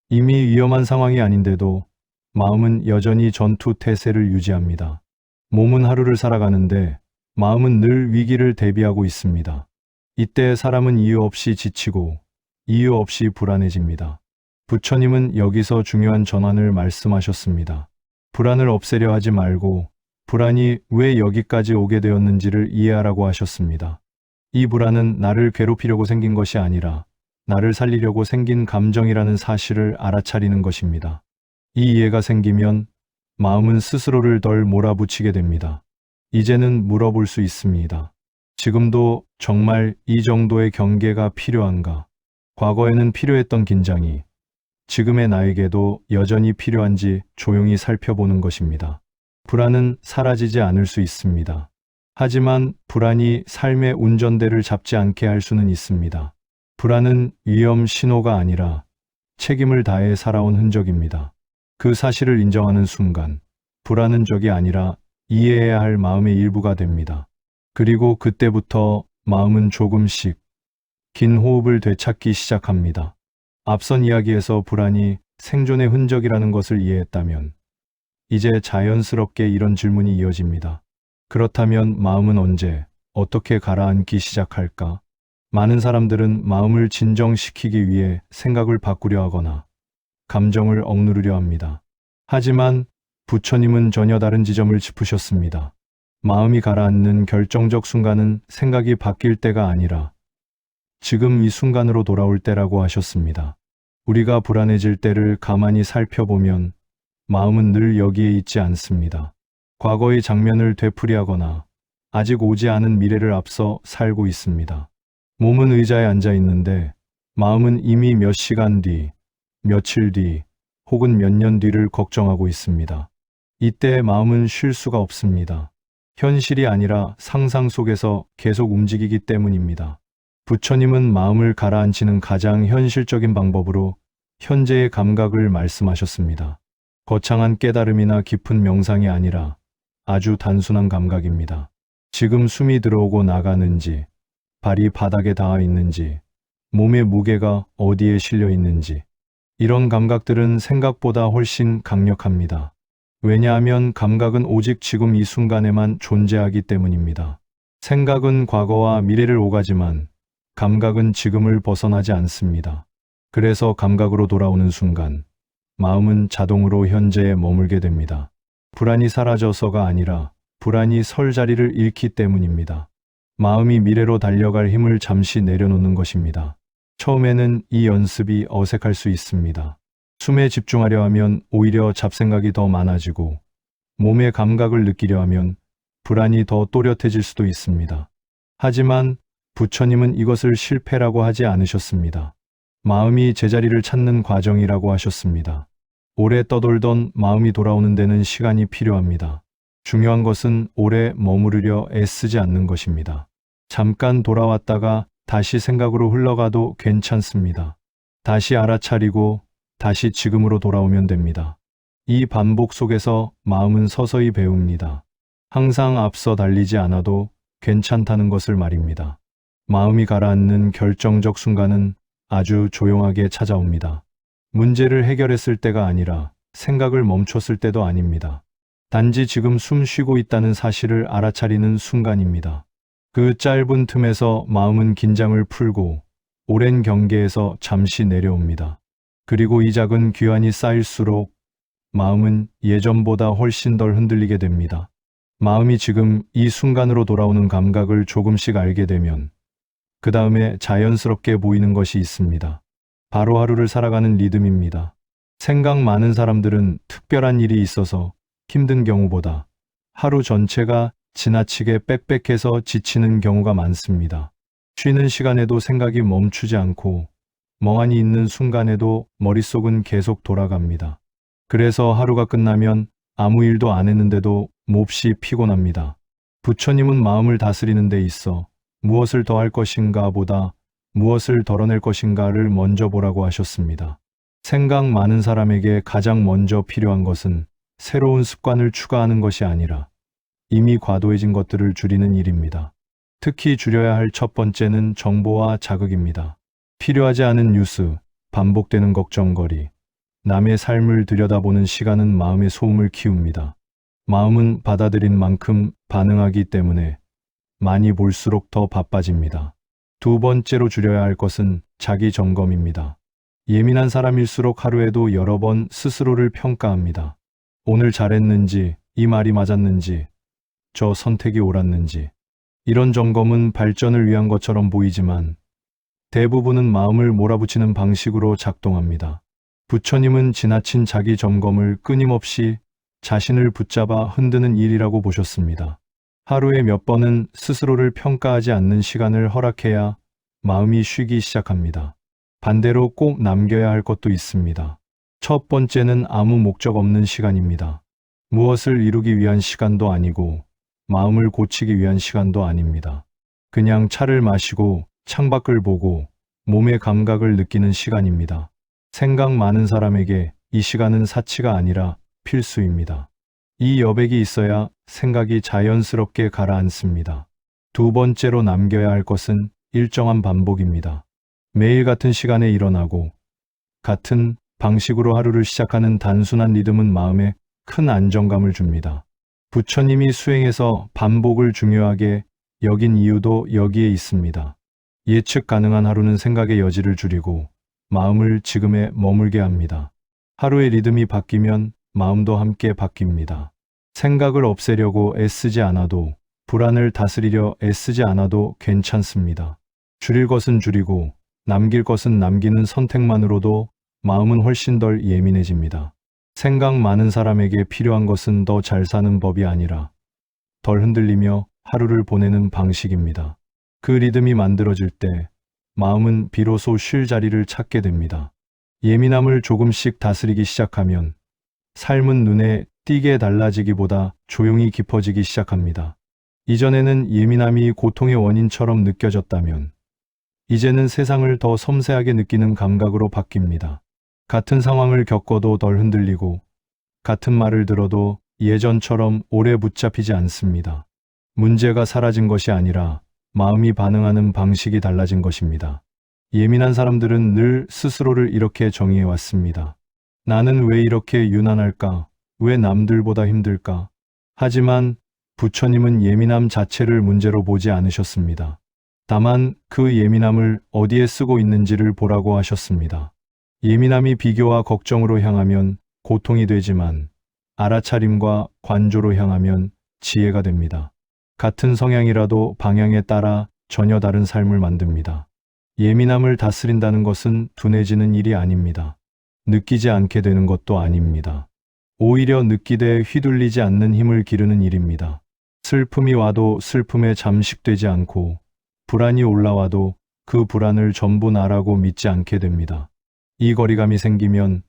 이미 위험한 상황이 아닌데도 마음은 여전히 전투 태세를 유지합니다. 몸은 하루를 살아가는데 마음은 늘 위기를 대비하고 있습니다. 이때 사람은 이유 없이 지치고 이유 없이 불안해집니다. 부처님은 여기서 중요한 전환을 말씀하셨습니다. 불안을 없애려 하지 말고 불안이 왜 여기까지 오게 되었는지를 이해하라고 하셨습니다. 이 불안은 나를 괴롭히려고 생긴 것이 아니라 나를 살리려고 생긴 감정이라는 사실을 알아차리는 것입니다. 이 이해가 생기면 마음은 스스로를 덜 몰아붙이게 됩니다. 이제는 물어볼 수 있습니다. 지금도 정말 이 정도의 경계가 필요한가? 과거에는 필요했던 긴장이 지금의 나에게도 여전히 필요한지 조용히 살펴보는 것입니다. 불안은 사라지지 않을 수 있습니다. 하지만 불안이 삶의 운전대를 잡지 않게 할 수는 있습니다. 불안은 위험 신호가 아니라 책임을 다해 살아온 흔적입니다. 그 사실을 인정하는 순간 불안은 적이 아니라 이해해야 할 마음의 일부가 됩니다. 그리고 그때부터 마음은 조금씩 긴 호흡을 되찾기 시작합니다. 앞선 이야기에서 불안이 생존의 흔적이라는 것을 이해했다면 이제 자연스럽게 이런 질문이 이어집니다. 그렇다면 마음은 언제, 어떻게 가라앉기 시작할까? 많은 사람들은 마음을 진정시키기 위해 생각을 바꾸려 하거나 감정을 억누르려 합니다. 하지만 부처님은 전혀 다른 지점을 짚으셨습니다. 마음이 가라앉는 결정적 순간은 생각이 바뀔 때가 아니라 지금 이 순간으로 돌아올 때라고 하셨습니다. 우리가 불안해질 때를 가만히 살펴보면 마음은 늘 여기에 있지 않습니다. 과거의 장면을 되풀이하거나 아직 오지 않은 미래를 앞서 살고 있습니다. 몸은 의자에 앉아 있는데 마음은 이미 몇 시간 뒤, 며칠 뒤, 혹은 몇 년 뒤를 걱정하고 있습니다. 이때 마음은 쉴 수가 없습니다. 현실이 아니라 상상 속에서 계속 움직이기 때문입니다. 부처님은 마음을 가라앉히는 가장 현실적인 방법으로 현재의 감각을 말씀하셨습니다. 거창한 깨달음이나 깊은 명상이 아니라 아주 단순한 감각입니다. 지금 숨이 들어오고 나가는지, 발이 바닥에 닿아 있는지, 몸의 무게가 어디에 실려 있는지, 이런 감각들은 생각보다 훨씬 강력합니다. 왜냐하면 감각은 오직 지금 이 순간에만 존재하기 때문입니다. 생각은 과거와 미래를 오가지만 감각은 지금을 벗어나지 않습니다. 그래서 감각으로 돌아오는 순간 마음은 자동으로 현재에 머물게 됩니다. 불안이 사라져서가 아니라 불안이 설 자리를 잃기 때문입니다. 마음이 미래로 달려갈 힘을 잠시 내려놓는 것입니다. 처음에는 이 연습이 어색할 수 있습니다. 숨에 집중하려 하면 오히려 잡생각이 더 많아지고 몸의 감각을 느끼려 하면 불안이 더 또렷해질 수도 있습니다. 하지만 부처님은 이것을 실패라고 하지 않으셨습니다. 마음이 제자리를 찾는 과정이라고 하셨습니다. 오래 떠돌던 마음이 돌아오는 데는 시간이 필요합니다. 중요한 것은 오래 머무르려 애쓰지 않는 것입니다. 잠깐 돌아왔다가 다시 생각으로 흘러가도 괜찮습니다. 다시 알아차리고 다시 지금으로 돌아오면 됩니다. 이 반복 속에서 마음은 서서히 배웁니다. 항상 앞서 달리지 않아도 괜찮다는 것을 말입니다. 마음이 가라앉는 결정적 순간은 아주 조용하게 찾아옵니다. 문제를 해결했을 때가 아니라 생각을 멈췄을 때도 아닙니다. 단지 지금 숨 쉬고 있다는 사실을 알아차리는 순간입니다. 그 짧은 틈에서 마음은 긴장을 풀고 오랜 경계에서 잠시 내려옵니다. 그리고 이 작은 귀환이 쌓일수록 마음은 예전보다 훨씬 덜 흔들리게 됩니다. 마음이 지금 이 순간으로 돌아오는 감각을 조금씩 알게 되면 그 다음에 자연스럽게 보이는 것이 있습니다. 바로 하루를 살아가는 리듬입니다. 생각 많은 사람들은 특별한 일이 있어서 힘든 경우보다 하루 전체가 지나치게 빽빽해서 지치는 경우가 많습니다. 쉬는 시간에도 생각이 멈추지 않고 멍하니 있는 순간에도 머릿속은 계속 돌아갑니다. 그래서 하루가 끝나면 아무 일도 안 했는데도 몹시 피곤합니다. 부처님은 마음을 다스리는 데 있어 무엇을 더할 것인가 보다 무엇을 덜어낼 것인가를 먼저 보라고 하셨습니다. 생각 많은 사람에게 가장 먼저 필요한 것은 새로운 습관을 추가하는 것이 아니라 이미 과도해진 것들을 줄이는 일입니다. 특히 줄여야 할 첫 번째는 정보와 자극입니다. 필요하지 않은 뉴스, 반복되는 걱정거리, 남의 삶을 들여다보는 시간은 마음의 소음을 키웁니다. 마음은 받아들인 만큼 반응하기 때문에 많이 볼수록 더 바빠집니다. 두 번째로 줄여야 할 것은 자기 점검입니다. 예민한 사람일수록 하루에도 여러 번 스스로를 평가합니다. 오늘 잘했는지, 이 말이 맞았는지, 저 선택이 옳았는지. 이런 점검은 발전을 위한 것처럼 보이지만 대부분은 마음을 몰아붙이는 방식으로 작동합니다. 부처님은 지나친 자기 점검을 끊임없이 자신을 붙잡아 흔드는 일이라고 보셨습니다. 하루에 몇 번은 스스로를 평가하지 않는 시간을 허락해야 마음이 쉬기 시작합니다. 반대로 꼭 남겨야 할 것도 있습니다. 첫 번째는 아무 목적 없는 시간입니다. 무엇을 이루기 위한 시간도 아니고 마음을 고치기 위한 시간도 아닙니다. 그냥 차를 마시고 창밖을 보고 몸의 감각을 느끼는 시간입니다. 생각 많은 사람에게 이 시간은 사치가 아니라 필수입니다. 이 여백이 있어야 생각이 자연스럽게 가라앉습니다. 두 번째로 남겨야 할 것은 일정한 반복입니다. 매일 같은 시간에 일어나고 같은 방식으로 하루를 시작하는 단순한 리듬은 마음에 큰 안정감을 줍니다. 부처님이 수행에서 반복을 중요하게 여긴 이유도 여기에 있습니다. 예측 가능한 하루는 생각의 여지를 줄이고 마음을 지금에 머물게 합니다. 하루의 리듬이 바뀌면 마음도 함께 바뀝니다. 생각을 없애려고 애쓰지 않아도, 불안을 다스리려 애쓰지 않아도 괜찮습니다. 줄일 것은 줄이고 남길 것은 남기는 선택만으로도 마음은 훨씬 덜 예민해집니다. 생각 많은 사람에게 필요한 것은 더 잘 사는 법이 아니라 덜 흔들리며 하루를 보내는 방식입니다. 그 리듬이 만들어질 때 마음은 비로소 쉴 자리를 찾게 됩니다. 예민함을 조금씩 다스리기 시작하면 삶은 눈에 띄게 달라지기보다 조용히 깊어지기 시작합니다. 이전에는 예민함이 고통의 원인처럼 느껴졌다면 이제는 세상을 더 섬세하게 느끼는 감각으로 바뀝니다. 같은 상황을 겪어도 덜 흔들리고 같은 말을 들어도 예전처럼 오래 붙잡히지 않습니다. 문제가 사라진 것이 아니라 마음이 반응하는 방식이 달라진 것입니다. 예민한 사람들은 늘 스스로를 이렇게 정의해 왔습니다. 나는 왜 이렇게 유난할까? 왜 남들보다 힘들까? 하지만 부처님은 예민함 자체를 문제로 보지 않으셨습니다. 다만 그 예민함을 어디에 쓰고 있는지를 보라고 하셨습니다. 예민함이 비교와 걱정으로 향하면 고통이 되지만 알아차림과 관조로 향하면 지혜가 됩니다. 같은 성향이라도 방향에 따라 전혀 다른 삶을 만듭니다. 예민함을 다스린다는 것은 둔해지는 일이 아닙니다. 느끼지 않게 되는 것도 아닙니다. 오히려 느끼되 휘둘리지 않는 힘을 기르는 일입니다. 슬픔이 와도 슬픔에 잠식되지 않고 불안이 올라와도 그 불안을 전부 나라고 믿지 않게 됩니다. 이 거리감이 생기면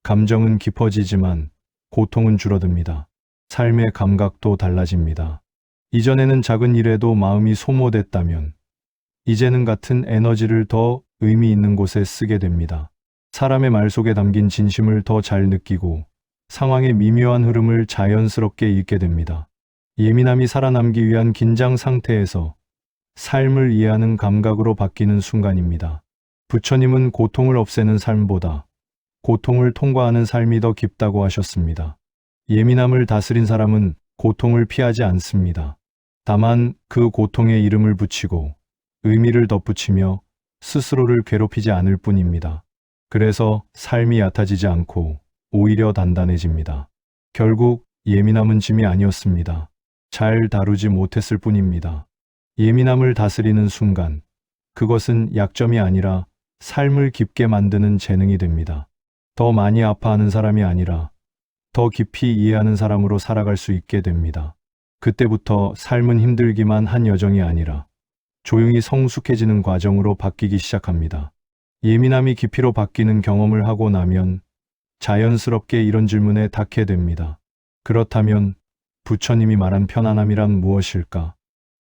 감정은 깊어지지만 고통은 줄어듭니다. 삶의 감각도 달라집니다. 이전에는 작은 일에도 마음이 소모됐다면 이제는 같은 에너지를 더 의미 있는 곳에 쓰게 됩니다. 사람의 말 속에 담긴 진심을 더 잘 느끼고 상황의 미묘한 흐름을 자연스럽게 읽게 됩니다. 예민함이 살아남기 위한 긴장 상태에서 삶을 이해하는 감각으로 바뀌는 순간입니다. 부처님은 고통을 없애는 삶보다 고통을 통과하는 삶이 더 깊다고 하셨습니다. 예민함을 다스린 사람은 고통을 피하지 않습니다. 다만 그 고통에 이름을 붙이고 의미를 덧붙이며 스스로를 괴롭히지 않을 뿐입니다. 그래서 삶이 얕아지지 않고 오히려 단단해집니다. 결국 예민함은 짐이 아니었습니다. 잘 다루지 못했을 뿐입니다. 예민함을 다스리는 순간 그것은 약점이 아니라 삶을 깊게 만드는 재능이 됩니다. 더 많이 아파하는 사람이 아니라 더 깊이 이해하는 사람으로 살아갈 수 있게 됩니다. 그때부터 삶은 힘들기만 한 여정이 아니라 조용히 성숙해지는 과정으로 바뀌기 시작합니다. 예민함이 깊이로 바뀌는 경험을 하고 나면 자연스럽게 이런 질문에 닿게 됩니다. 그렇다면 부처님이 말한 편안함이란 무엇일까?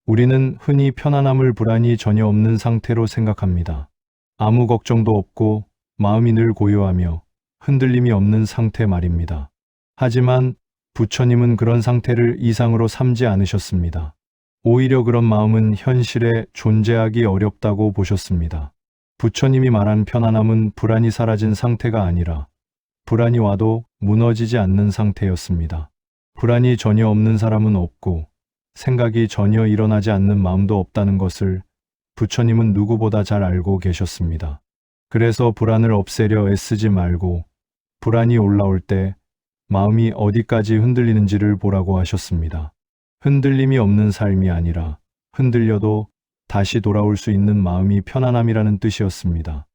우리는 흔히 편안함을 불안이 전혀 없는 상태로 생각합니다. 아무 걱정도 없고 마음이 늘 고요하며 흔들림이 없는 상태 말입니다. 하지만 부처님은 그런 상태를 이상으로 삼지 않으셨습니다. 오히려 그런 마음은 현실에 존재하기 어렵다고 보셨습니다. 부처님이 말한 편안함은 불안이 사라진 상태가 아니라 불안이 와도 무너지지 않는 상태였습니다. 불안이 전혀 없는 사람은 없고 생각이 전혀 일어나지 않는 마음도 없다는 것을 부처님은 누구보다 잘 알고 계셨습니다. 그래서 불안을 없애려 애쓰지 말고 불안이 올라올 때 마음이 어디까지 흔들리는지를 보라고 하셨습니다. 흔들림이 없는 삶이 아니라 흔들려도 다시 돌아올 수 있는 마음이 편안함이라는 뜻이었습니다.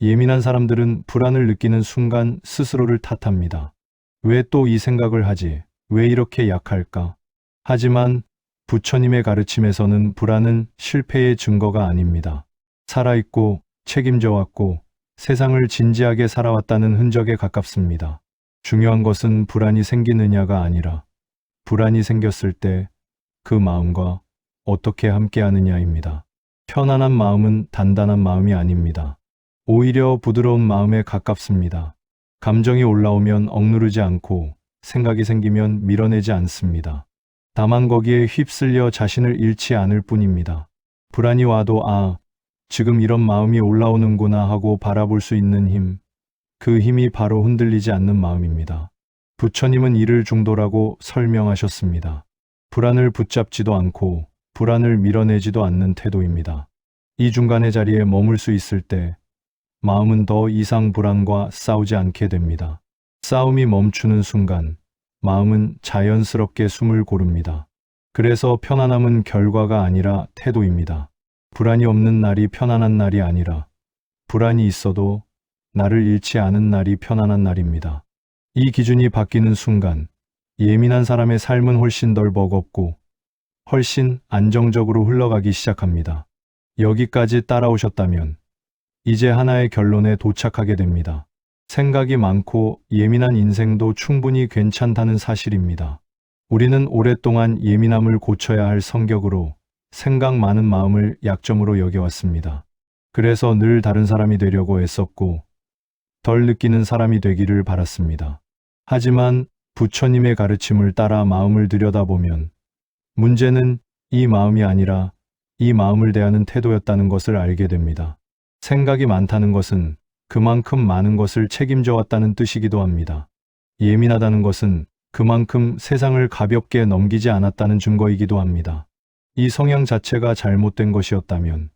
예민한 사람들은 불안을 느끼는 순간 스스로를 탓합니다. 왜 또 이 생각을 하지? 왜 이렇게 약할까? 하지만 부처님의 가르침에서는 불안은 실패의 증거가 아닙니다. 살아있고 책임져 왔고 세상을 진지하게 살아왔다는 흔적에 가깝습니다. 중요한 것은 불안이 생기느냐가 아니라 불안이 생겼을 때 그 마음과 어떻게 함께하느냐입니다. 편안한 마음은 단단한 마음이 아닙니다. 오히려 부드러운 마음에 가깝습니다. 감정이 올라오면 억누르지 않고 생각이 생기면 밀어내지 않습니다. 다만 거기에 휩쓸려 자신을 잃지 않을 뿐입니다. 불안이 와도 지금 이런 마음이 올라오는구나 하고 바라볼 수 있는 힘, 그 힘이 바로 흔들리지 않는 마음입니다. 부처님은 이를 중도라고 설명하셨습니다. 불안을 붙잡지도 않고 불안을 밀어내지도 않는 태도입니다. 이 중간의 자리에 머물 수 있을 때 마음은 더 이상 불안과 싸우지 않게 됩니다. 싸움이 멈추는 순간 마음은 자연스럽게 숨을 고릅니다. 그래서 편안함은 결과가 아니라 태도입니다. 불안이 없는 날이 편안한 날이 아니라 불안이 있어도 나를 잃지 않은 날이 편안한 날입니다. 이 기준이 바뀌는 순간 예민한 사람의 삶은 훨씬 덜 버겁고 훨씬 안정적으로 흘러가기 시작합니다. 여기까지 따라오셨다면 이제 하나의 결론에 도착하게 됩니다. 생각이 많고 예민한 인생도 충분히 괜찮다는 사실입니다. 우리는 오랫동안 예민함을 고쳐야 할 성격으로 생각 많은 마음을 약점으로 여겨왔습니다. 그래서 늘 다른 사람이 되려고 애썼고 덜 느끼는 사람이 되기를 바랐습니다. 하지만 부처님의 가르침을 따라 마음을 들여다보면 문제는 이 마음이 아니라 이 마음을 대하는 태도였다는 것을 알게 됩니다. 생각이 많다는 것은 그만큼 많은 것을 책임져 왔다는 뜻이기도 합니다. 예민하다는 것은 그만큼 세상을 가볍게 넘기지 않았다는 증거이기도 합니다. 이 성향 자체가 잘못된 것이었다면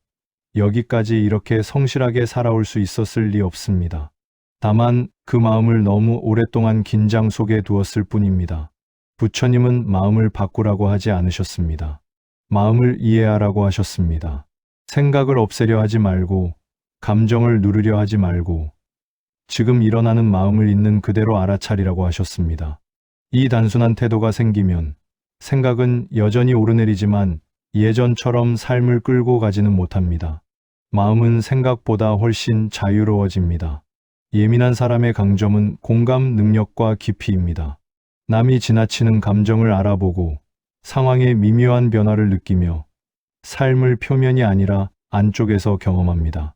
여기까지 이렇게 성실하게 살아올 수 있었을 리 없습니다. 다만 그 마음을 너무 오랫동안 긴장 속에 두었을 뿐입니다. 부처님은 마음을 바꾸라고 하지 않으셨습니다. 마음을 이해하라고 하셨습니다. 생각을 없애려 하지 말고 감정을 누르려 하지 말고 지금 일어나는 마음을 있는 그대로 알아차리라고 하셨습니다. 이 단순한 태도가 생기면 생각은 여전히 오르내리지만 예전처럼 삶을 끌고 가지는 못합니다. 마음은 생각보다 훨씬 자유로워집니다. 예민한 사람의 강점은 공감 능력과 깊이입니다. 남이 지나치는 감정을 알아보고 상황의 미묘한 변화를 느끼며 삶을 표면이 아니라 안쪽에서 경험합니다.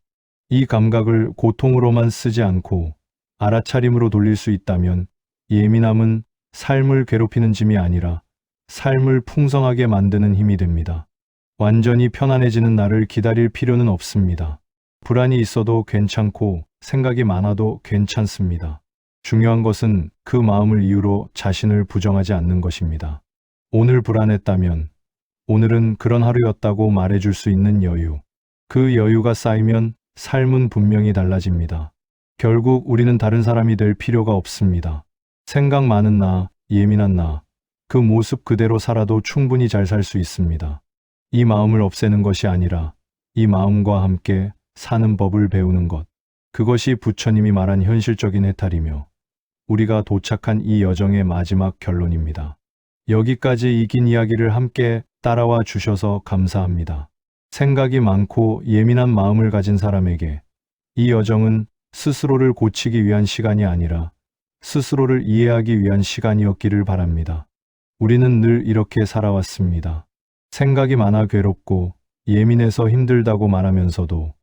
이 감각을 고통으로만 쓰지 않고 알아차림으로 돌릴 수 있다면 예민함은 삶을 괴롭히는 짐이 아니라 삶을 풍성하게 만드는 힘이 됩니다. 완전히 편안해지는 날을 기다릴 필요는 없습니다. 불안이 있어도 괜찮고 생각이 많아도 괜찮습니다. 중요한 것은 그 마음을 이유로 자신을 부정하지 않는 것입니다. 오늘 불안했다면 오늘은 그런 하루였다고 말해줄 수 있는 여유. 그 여유가 쌓이면 삶은 분명히 달라집니다. 결국 우리는 다른 사람이 될 필요가 없습니다. 생각 많은 나, 예민한 나, 그 모습 그대로 살아도 충분히 잘 살 수 있습니다. 이 마음을 없애는 것이 아니라 이 마음과 함께 사는 법을 배우는 것. 그것이 부처님이 말한 현실적인 해탈이며 우리가 도착한 이 여정의 마지막 결론입니다. 여기까지 이 긴 이야기를 함께 따라와 주셔서 감사합니다. 생각이 많고 예민한 마음을 가진 사람에게 이 여정은 스스로를 고치기 위한 시간이 아니라 스스로를 이해하기 위한 시간이었기를 바랍니다. 우리는 늘 이렇게 살아왔습니다. 생각이 많아 괴롭고 예민해서 힘들다고 말하면서도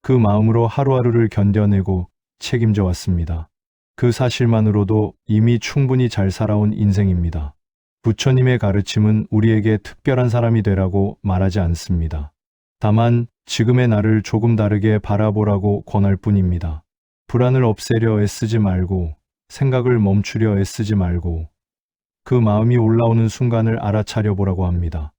그 마음으로 하루하루를 견뎌내고 책임져 왔습니다. 그 사실만으로도 이미 충분히 잘 살아온 인생입니다. 부처님의 가르침은 우리에게 특별한 사람이 되라고 말하지 않습니다. 다만 지금의 나를 조금 다르게 바라보라고 권할 뿐입니다. 불안을 없애려 애쓰지 말고 생각을 멈추려 애쓰지 말고 그 마음이 올라오는 순간을 알아차려 보라고 합니다.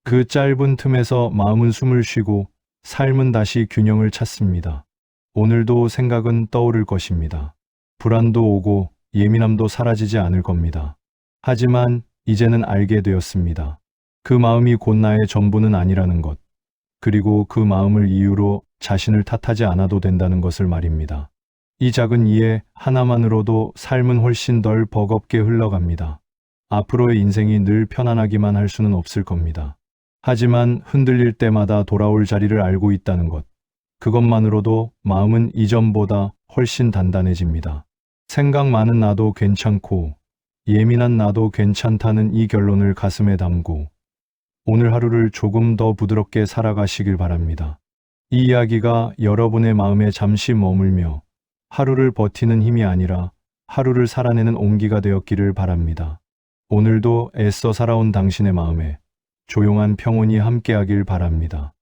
그 짧은 틈에서 마음은 숨을 쉬고 삶은 다시 균형을 찾습니다. 오늘도 생각은 떠오를 것입니다. 불안도 오고 예민함도 사라지지 않을 겁니다. 하지만 이제는 알게 되었습니다. 그 마음이 곧 나의 전부는 아니라는 것, 그리고 그 마음을 이유로 자신을 탓하지 않아도 된다는 것을 말입니다. 이 작은 이해 하나만으로도 삶은 훨씬 덜 버겁게 흘러갑니다. 앞으로의 인생이 늘 편안하기만 할 수는 없을 겁니다. 하지만 흔들릴 때마다 돌아올 자리를 알고 있다는 것, 그것만으로도 마음은 이전보다 훨씬 단단해집니다. 생각 많은 나도 괜찮고 예민한 나도 괜찮다는 이 결론을 가슴에 담고 오늘 하루를 조금 더 부드럽게 살아가시길 바랍니다. 이 이야기가 여러분의 마음에 잠시 머물며 하루를 버티는 힘이 아니라 하루를 살아내는 온기가 되었기를 바랍니다. 오늘도 애써 살아온 당신의 마음에 조용한 평온이 함께하길 바랍니다.